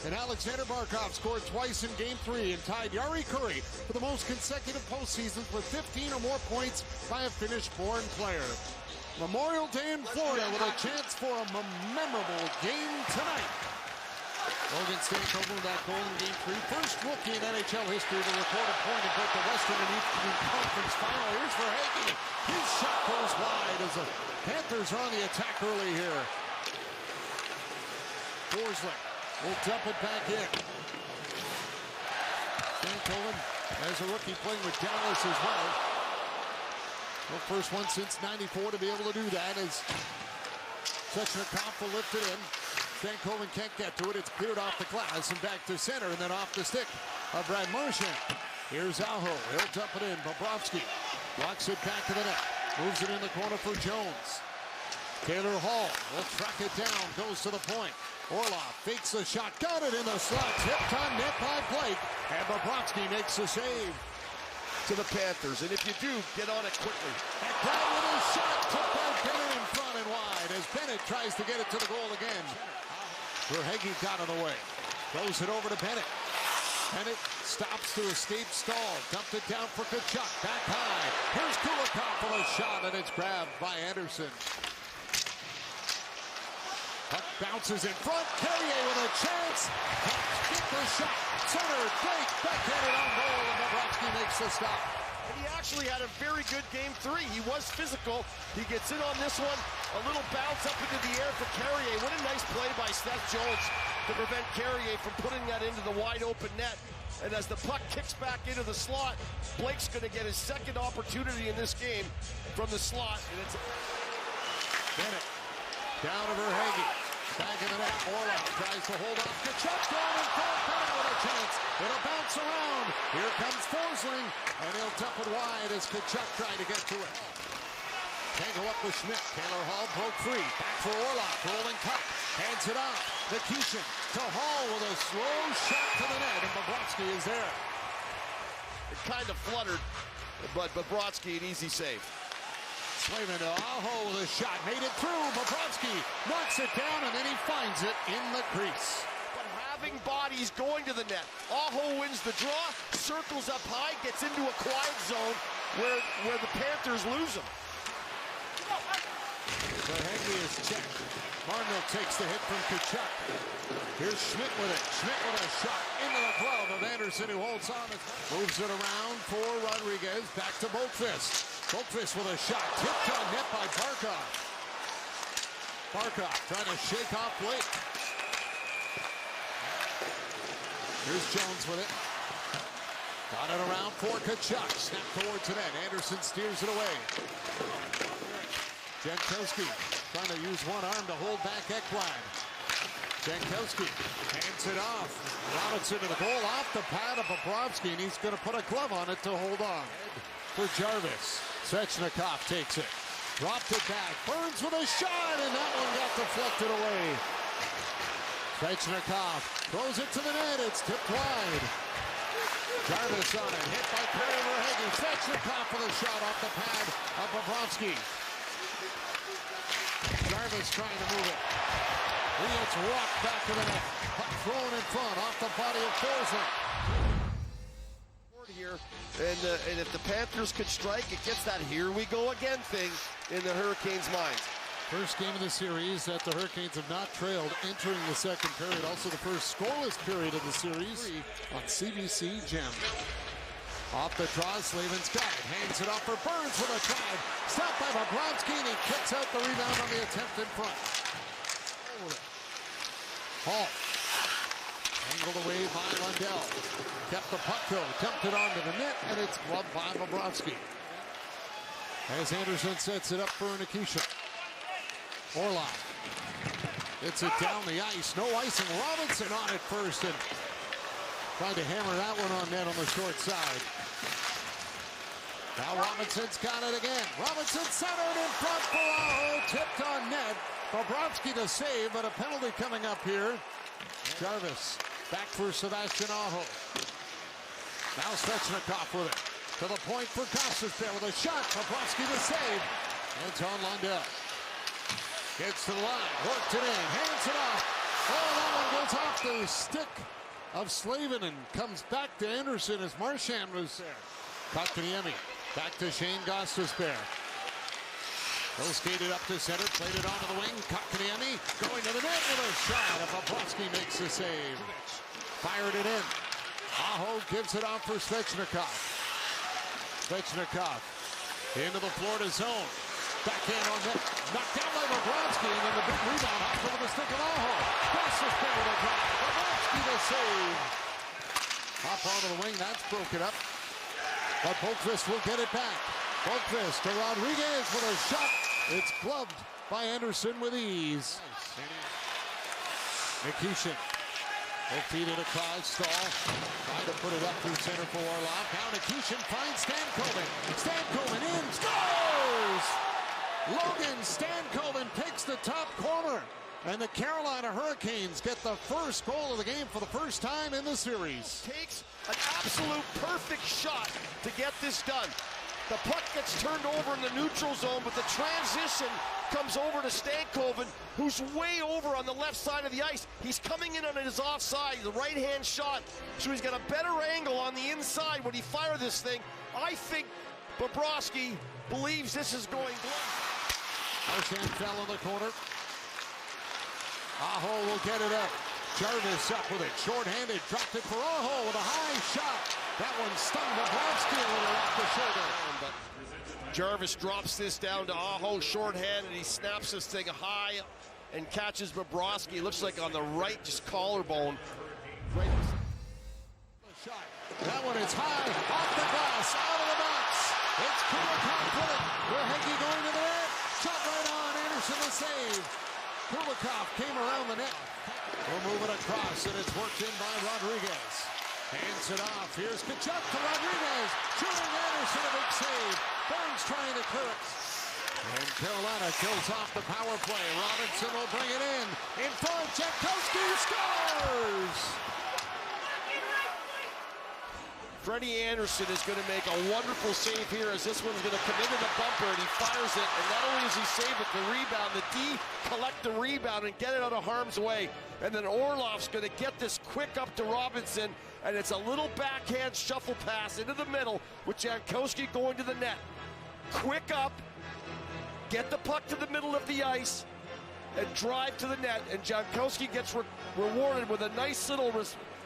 And Alexander Barkov scored twice in Game 3 and tied Yari Curry for the most consecutive postseasons with 15 or more points by a Finnish-born player. Memorial Day in Florida with a chance for a memorable game tonight. Logan Stankoven with that goal in Game 3. First rookie in NHL history to record a point in both the Western and Eastern Conference Final. Here's for Hagee. His shot goes wide as the Panthers are on the attack early here. Forsling will dump it back in. Stankoven as a rookie playing with Dallas as well. Well, first one since '94 to be able to do that as Svechnikov will lift it in. Stankoven can't get to it. It's cleared off the glass and back to center and then off the stick of Brad Marchand. Here's Aho. He'll dump it in. Bobrovsky blocks it back to the net. Moves it in the corner for Jones. Taylor Hall will track it down. Goes to the point. Orlov fakes the shot. Got it in the slot. Tipped on net by Blake. And Bobrovsky makes the save. To the Panthers, and if you do, get on it quickly. And Brown with a shot, took by Bennett in front and wide as Bennett tries to get it to the goal again. Verhaeghe got in the way. Throws it over to Bennett. Bennett stops to escape stall. Dumped it down for Tkachuk. Back high. Here's Kulikov for a shot, and it's grabbed by Anderson. Puck bounces in front. Carrier with a chance. Get the shot. Center. Blake backhanded on goal, and Bobrovsky makes the stop. And he actually had a very good Game 3. He was physical. He gets in on this one. A little bounce up into the air for Carrier. What a nice play by Seth Jones to prevent Carrier from putting that into the wide open net. And as the puck kicks back into the slot, Blake's going to get his second opportunity in this game from the slot. And it's Bennett down to Verhaeghe. Back in the net. Orlov tries to hold off. Tkachuk down in front. Bennett with a chance. It'll bounce around. Here comes Forsling, and he'll dump it wide as Tkachuk tried to get to it. Tangle up with Schmidt. Taylor Hall broke free. Back for Orlov. Rolling puck. Hands it off. Nikishin to Hall with a slow shot to the net, and Bobrovsky is there. It kind of fluttered, but Bobrovsky an easy save. Slavin to Aho with a shot. Made it through. Bobrovsky knocks it down, and then he finds it in the crease. But having bodies going to the net, Aho wins the draw, circles up high, gets into a quiet zone where the Panthers lose him. Verhaeghe is checked. Marnell takes the hit from Tkachuk. Here's Schmidt with it. Schmidt with a shot into the glove of Anderson, who holds on. Moves it around for Rodriguez. Back to Boqvist. Boqvist with a shot. Tipped on net by Barkov. Barkov trying to shake off Blake. Here's Jones with it. Got it around for Tkachuk. Snap towards the net. Anderson steers it away. Jankowski trying to use one arm to hold back Ekblad. Jankowski hands it off. Robinson to the goal off the pad of Bobrovsky, and he's going to put a glove on it to hold on. For Jarvis. Svechnikov takes it. Dropped it back. Burns with a shot, and that one got deflected away. Svechnikov throws it to the net. It's tipped wide. Jarvis on it. Hit by Verhaeghe. Svechnikov with a shot off the pad of Bobrovsky. Jarvis trying to move it. It's rocked back to the net. Puck thrown in front off the body of Forsling. Here, and if the Panthers could strike, it gets that here we go again thing in the Hurricanes' minds. First game of the series that the Hurricanes have not trailed entering the second period. Also the first scoreless period of the series on CBC Gem. Off the draw, Slavin's got it. Hands it off for Burns with a drive. Stopped by Bobrovsky, and he kicks out the rebound on the attempt in front. Hall. Angled away by Lundell. Kept the puck though. Dumped it onto the net, and it's gloved by Bobrovsky. As Anderson sets it up for Nikishin. Orlov. It's it down the ice. No icing. Robinson on it first, and tried to hammer that one on net on the short side. Now Robinson's got it again. Robinson centered in front for Aho. Tipped on net. Bobrovsky to save, but a penalty coming up here. Jarvis back for Sebastian Aho. Now Svechnikov with it. To the point for Costas there with a shot. Bobrovsky to save. It's on Lundell. Gets to the line. Worked it in. Hands it off. Oh, that one goes off the the stick of Slavin and comes back to Anderson as Marchand was there. Kotkaniemi back to Shane Gostisbehere. He'll skate it up to center, played it onto the wing. Kotkaniemi going to the net with a shot. Bobrovsky makes the save. Fired it in. Aho gives it off for Svechnikov. Svechnikov into the Florida zone. Backhand on net. Knocked down by Bobrovsky, and then the big rebound off of the stick of Aho. Gostisbehere to drive. Bobrovsky the save. Hop onto the wing. That's broken up. But Boqvist will get it back. Boqvist to Rodriguez with a shot. It's gloved by Anderson with ease. Nikishin will feed it across. Stahl trying to put it up through center for Orlov. Now Nikishin finds Stankoven. Stankoven in. Scores! Logan Stankoven picks the top corner. And the Carolina Hurricanes get the first goal of the game for the first time in the series. Takes an absolute perfect shot to get this done. The puck gets turned over in the neutral zone, but the transition comes over to Stankoven, who's way over on the left side of the ice. He's coming in on his offside, the right-hand shot, so he's got a better angle on the inside when he fires this thing. I think Bobrovsky believes this is going glove. Marchand fell in the corner. Aho will get it up. Jarvis up with it. Short-handed. Dropped it for Aho with a high shot. That one stung Bobrovsky a little off the shoulder. But Jarvis drops this down to Aho short-handed. He snaps this thing high and catches Bobrovsky. Looks like on the right, just collarbone. Right. Shot. That one is high. Off the glass. Out of the box. It's Kulikov with it. Verhaeghe going to the net. Shot right on. Anderson the save. Kulikov came around the net. We'll move it across, and it's worked in by Rodriguez. Hands it off. Here's Tkachuk to Rodriguez. Shooting Anderson, a big save. Burns trying to clear it. And Carolina kills off the power play. Robinson will bring it in. In front, Jankowski scores! Freddie Anderson is going to make a wonderful save here as this one's going to come into the bumper, and he fires it. And not only does he save it, the rebound, the D collect the rebound and get it out of harm's way. And then Orlov's going to get this quick up to Robinson, and it's a little backhand shuffle pass into the middle with Jankowski going to the net. Quick up, get the puck to the middle of the ice, and drive to the net. And Jankowski gets rewarded with a nice little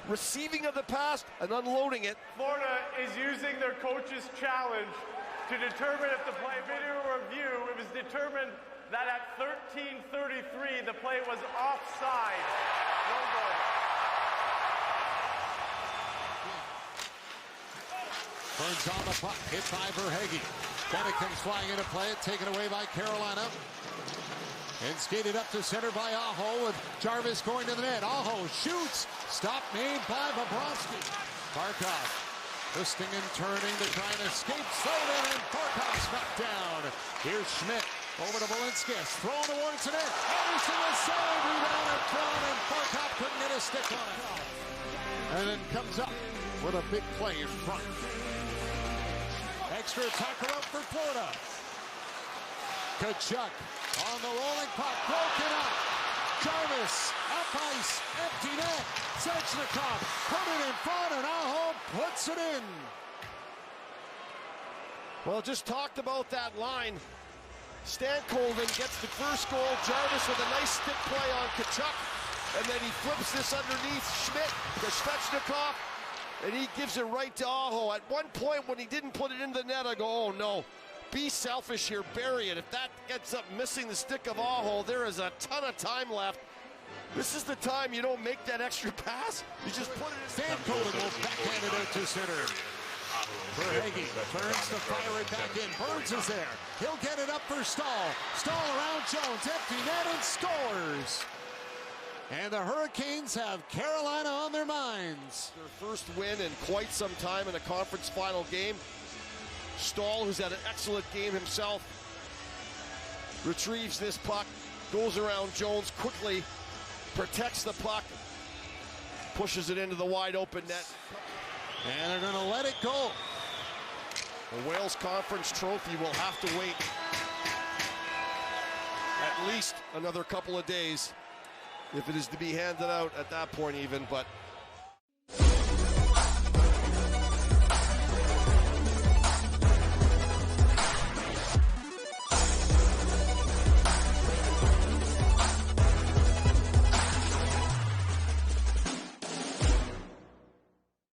receiving of the pass and unloading it. Florida is using their coach's challenge to determine if the play. Video review, it was determined that at 13:33 the play was offside. No goal. Burns on the puck, hit by Verhaeghe. Then it comes flying into play, taken away by Carolina. And skated up to center by Aho with Jarvis going to the net. Aho shoots. Stop made by Bobrovsky. Barkov twisting and turning to try and escape. Sullivan and Barkov's knocked down. Here's Schmidt over to Balinskis. Thrown towards the net. Anderson was saved. Rebound and thrown, and Barkov couldn't get a stick on it. And then comes up with a big play in front. Extra attacker up for Florida. Tkachuk on the rolling puck, broken up. Jarvis, up ice, empty net. Svechnikov put it in front, and Aho puts it in. Well, just talked about that line. Stankoven gets the first goal. Jarvis with a nice stick play on Tkachuk. And then he flips this underneath Schmidt to Svechnikov. And he gives it right to Aho. At one point when he didn't put it in the net, I go, oh no. Be selfish here, bury it. If that gets up missing the stick of Aho, there is a ton of time left. This is the time you don't make that extra pass. You just put it in. Stankoven will backhand it out to center. Verhaeghe turns to fire it back in. Burns is there. He'll get it up for Stahl. Stahl around Jones. Empty net and scores. And the Hurricanes have Carolina on their minds. Their first win in quite some time in a conference final game. Stahl, who's had an excellent game himself, retrieves this puck, goes around Jones quickly, protects the puck, pushes it into the wide open net. And they're going to let it go. The Wales Conference Trophy will have to wait at least another couple of days if it is to be handed out at that point even, but